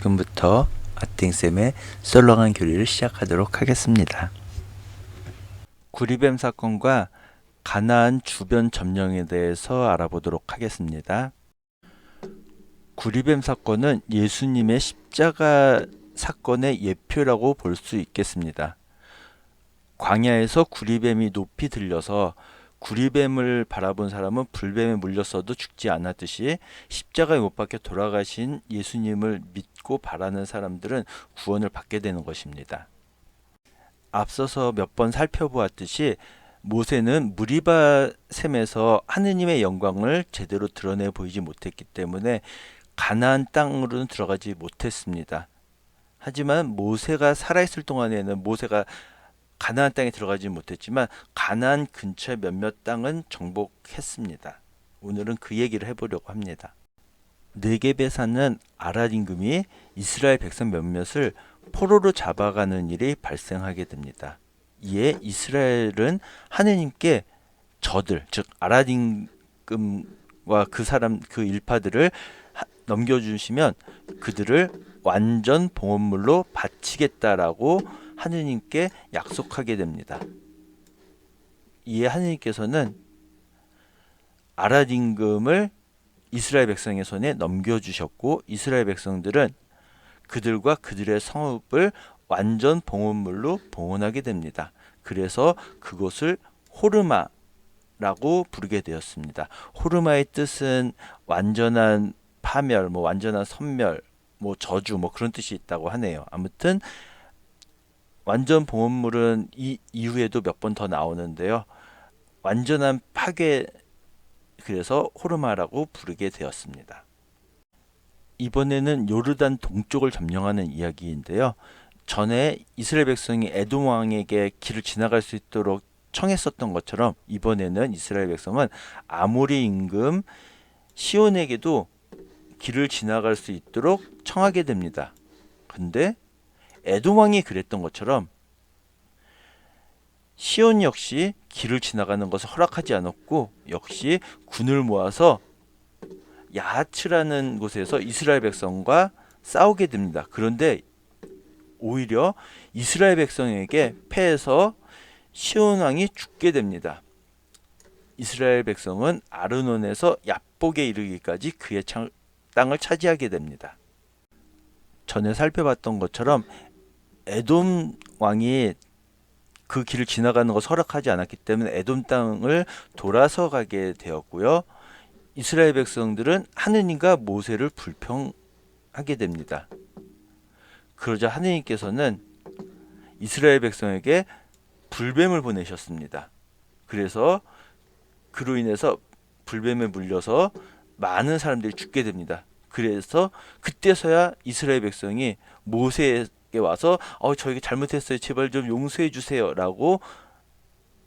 지금부터 아팅쌤의 썰렁한 교리를 시작하도록 하겠습니다. 구리뱀 사건과 가나안 주변 점령에 대해서 알아보도록 하겠습니다. 구리뱀 사건은 예수님의 십자가 사건의 예표라고 볼 수 있겠습니다. 광야에서 구리뱀이 높이 들려서 구리뱀을 바라본 사람은 불뱀에 물렸어도 죽지 않았듯이 십자가에 못 박혀 돌아가신 예수님을 믿고 바라는 사람들은 구원을 받게 되는 것입니다. 앞서서 몇 번 살펴보았듯이 모세는 무리바 샘에서 하느님의 영광을 제대로 드러내 보이지 못했기 때문에 가나안 땅으로는 들어가지 못했습니다. 하지만 모세가 살아있을 동안에는 모세가 가나안 땅에 들어가지 못했지만 가나안 근처의 몇몇 땅은 정복했습니다. 오늘은 그 얘기를 해보려고 합니다. 네겝에 사는 아랏 임금이 이스라엘 백성 몇몇을 포로로 잡아가는 일이 발생하게 됩니다. 이에 이스라엘은 하느님께 저들, 즉 아랏 임금과 그 일파들을 넘겨주시면 그들을 완전 봉헌물로 바치겠다라고 하느님께 약속하게 됩니다. 이에 하느님께서는 아랏 임금을 이스라엘 백성의 손에 넘겨주셨고 이스라엘 백성들은 그들과 그들의 성읍을 완전 봉헌물로 봉헌하게 됩니다. 그래서 그곳을 호르마라고 부르게 되었습니다. 호르마의 뜻은 완전한 파멸, 완전한 선멸, 저주, 그런 뜻이 있다고 하네요. 아무튼 완전 봉헌물은 이 이후에도 몇 번 더 나오는데요. 완전한 파괴, 그래서 호르마라고 부르게 되었습니다. 이번에는 요르단 동쪽을 점령하는 이야기인데요. 전에 이스라엘 백성이 에돔 왕에게 길을 지나갈 수 있도록 청했었던 것처럼 이번에는 이스라엘 백성은 아모리 임금 시온에게도 길을 지나갈 수 있도록 청하게 됩니다. 근데 에돔 왕이 그랬던 것처럼 시온 역시 길을 지나가는 것을 허락하지 않았고 역시 군을 모아서 야하츠라는 곳에서 이스라엘 백성과 싸우게 됩니다. 그런데 오히려 이스라엘 백성에게 패해서 시온 왕이 죽게 됩니다. 이스라엘 백성은 아르논에서 얍복에 이르기까지 그의 땅을 차지하게 됩니다. 전에 살펴봤던 것처럼 에돔 왕이 그 길을 지나가는 것을 허락하지 않았기 때문에 에돔 땅을 돌아서 가게 되었고요. 이스라엘 백성들은 하느님과 모세를 불평하게 됩니다. 그러자 하느님께서는 이스라엘 백성에게 불뱀을 보내셨습니다. 그래서 그로 인해서 불뱀에 물려서 많은 사람들이 죽게 됩니다. 그래서 그때서야 이스라엘 백성이 모세에게 와서 저에게 잘못했어요. 제발 좀 용서해 주세요 라고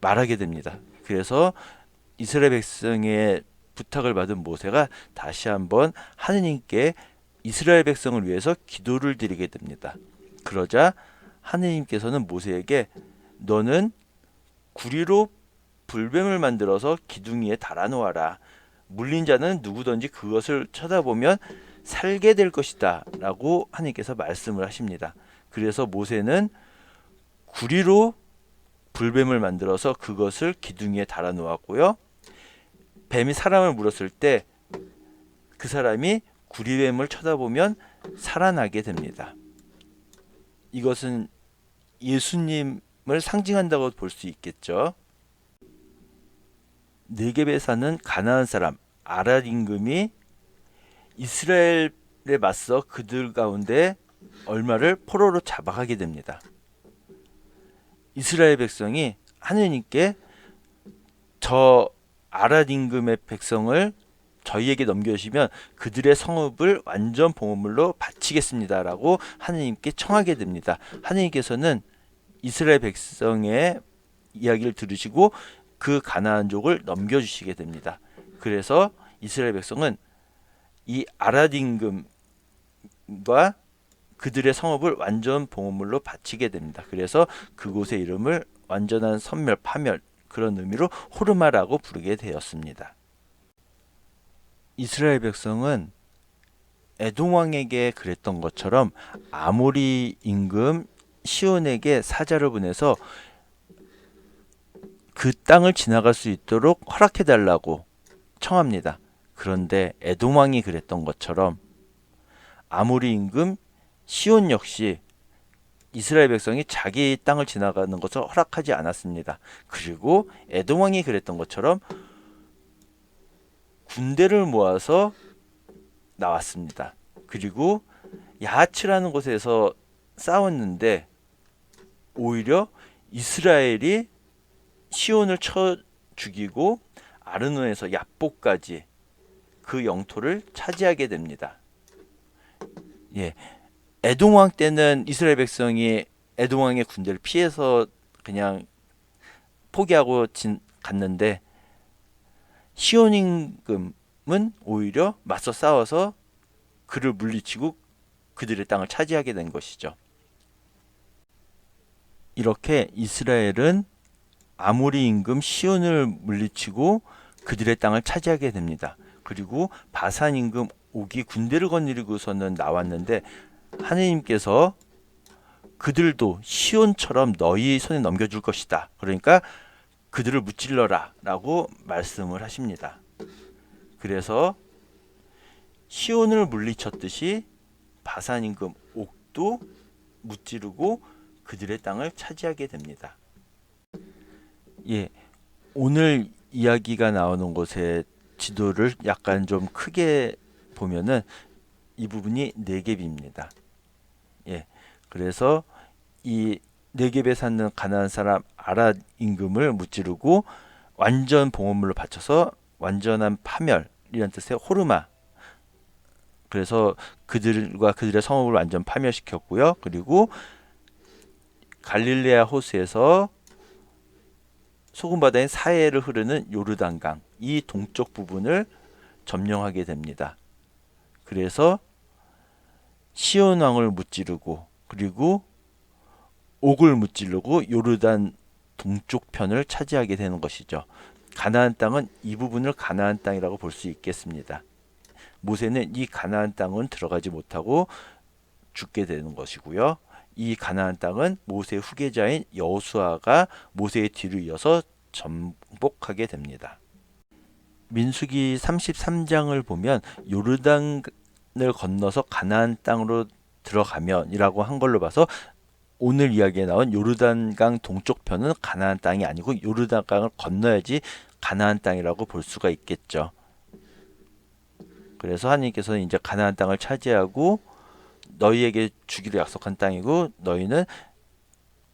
말하게 됩니다. 그래서 이스라엘 백성의 부탁을 받은 모세가 다시 한번 하느님께 이스라엘 백성을 위해서 기도를 드리게 됩니다. 그러자 하느님께서는 모세에게 너는 구리로 불뱀을 만들어서 기둥 위에 달아놓아라. 물린 자는 누구든지 그것을 쳐다보면 살게 될 것이다 라고 하느님께서 말씀을 하십니다. 그래서 모세는 구리로 불뱀을 만들어서 그것을 기둥 위에 달아놓았고요. 뱀이 사람을 물었을 때 그 사람이 구리뱀을 쳐다보면 살아나게 됩니다. 이것은 예수님을 상징한다고 볼 수 있겠죠. 네겝에 사는 가나안 사람 아랏 임금이 이스라엘에 맞서 그들 가운데 얼마를 포로로 잡아가게 됩니다. 이스라엘 백성이 하느님께 저 아랏 임금의 백성을 저희에게 넘겨주시면 그들의 성읍을 완전 봉헌물로 바치겠습니다라고 하느님께 청하게 됩니다. 하느님께서는 이스라엘 백성의 이야기를 들으시고 그 가나안족을 넘겨주시게 됩니다. 그래서 이스라엘 백성은 이 아랏 임금과 그들의 성읍을 완전 봉헌물로 바치게 됩니다. 그래서 그곳의 이름을 완전한 선멸, 파멸 그런 의미로 호르마라고 부르게 되었습니다. 이스라엘 백성은 에돔 왕에게 그랬던 것처럼 아모리 임금 시온에게 사자를 보내서 그 땅을 지나갈 수 있도록 허락해 달라고 청합니다. 그런데 에돔 왕이 그랬던 것처럼 아모리 임금 시온 역시 이스라엘 백성이 자기 땅을 지나가는 것을 허락하지 않았습니다. 그리고 에돔 왕이 그랬던 것처럼 군대를 모아서 나왔습니다. 그리고 야하츠라는 곳에서 싸웠는데 오히려 이스라엘이 시온을 쳐 죽이고 아르논에서 야복까지 그 영토를 차지하게 됩니다. 예, 에돔 왕 때는 이스라엘 백성이 에돔 왕의 군대를 피해서 그냥 포기하고 갔는데 시온 임금은 오히려 맞서 싸워서 그를 물리치고 그들의 땅을 차지하게 된 것이죠. 이렇게 이스라엘은 아모리 임금 시온을 물리치고 그들의 땅을 차지하게 됩니다. 그리고 바산 임금 옥이 군대를 거느리고서는 나왔는데 하느님께서 그들도 시온처럼 너희 손에 넘겨줄 것이다. 그러니까 그들을 무찔러라 라고 말씀을 하십니다. 그래서 시온을 물리쳤듯이 바산 임금 옥도 무찌르고 그들의 땅을 차지하게 됩니다. 예, 오늘 이야기가 나오는 곳의 지도를 약간 좀 크게 보면은 이 부분이 네겝입니다. 예, 그래서 이 네겝에 사는 가나안 사람 아랏 임금을 무찌르고 완전 봉헌물로 바쳐서 완전한 파멸이란 뜻의 호르마. 그래서 그들과 그들의 성읍을 완전 파멸시켰고요. 그리고 갈릴레아 호수에서 소금바다인 사해를 흐르는 요르단강 이 동쪽 부분을 점령하게 됩니다. 그래서 시온 왕을 무찌르고 그리고 옥을 무찌르고 요르단 동쪽 편을 차지하게 되는 것이죠. 가나안 땅은 이 부분을 가나안 땅이라고 볼 수 있겠습니다. 모세는 이 가나안 땅은 들어가지 못하고 죽게 되는 것이고요. 이 가나안 땅은 모세의 후계자인 여호수아가 모세의 뒤를 이어서 정복하게 됩니다. 민수기 33장을 보면 요르단을 건너서 가나안 땅으로 들어가면이라고 한 걸로 봐서 오늘 이야기에 나온 요르단강 동쪽편은 가나안 땅이 아니고 요르단강을 건너야지 가나안 땅이라고 볼 수가 있겠죠. 그래서 하나님께서는 이제 가나안 땅을 차지하고 너희에게 주기로 약속한 땅이고 너희는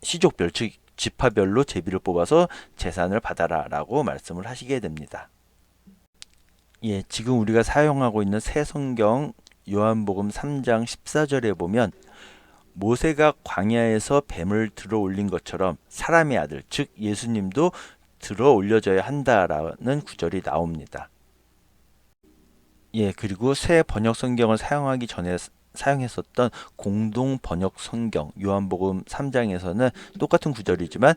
시족별 즉 지파별로 제비를 뽑아서 제산을 받아라 라고 말씀을 하시게 됩니다. 예, 지금 우리가 사용하고 있는 새 성경 요한복음 3장 14절에 보면 모세가 광야에서 뱀을 들어 올린 것처럼 사람의 아들 즉 예수님도 들어 올려져야 한다라는 구절이 나옵니다. 예, 그리고 새 번역 성경을 사용하기 전에 사용했었던 공동 번역 성경 요한복음 3장에서는 똑같은 구절이지만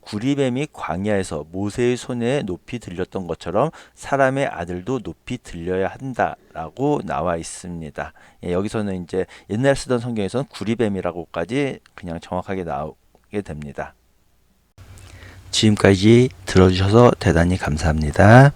구리뱀이 광야에서 모세의 손에 높이 들렸던 것처럼 사람의 아들도 높이 들려야 한다라고 나와 있습니다. 예, 여기서는 이제 옛날 쓰던 성경에서는 구리뱀이라고까지 그냥 정확하게 나오게 됩니다. 지금까지 들어주셔서 대단히 감사합니다.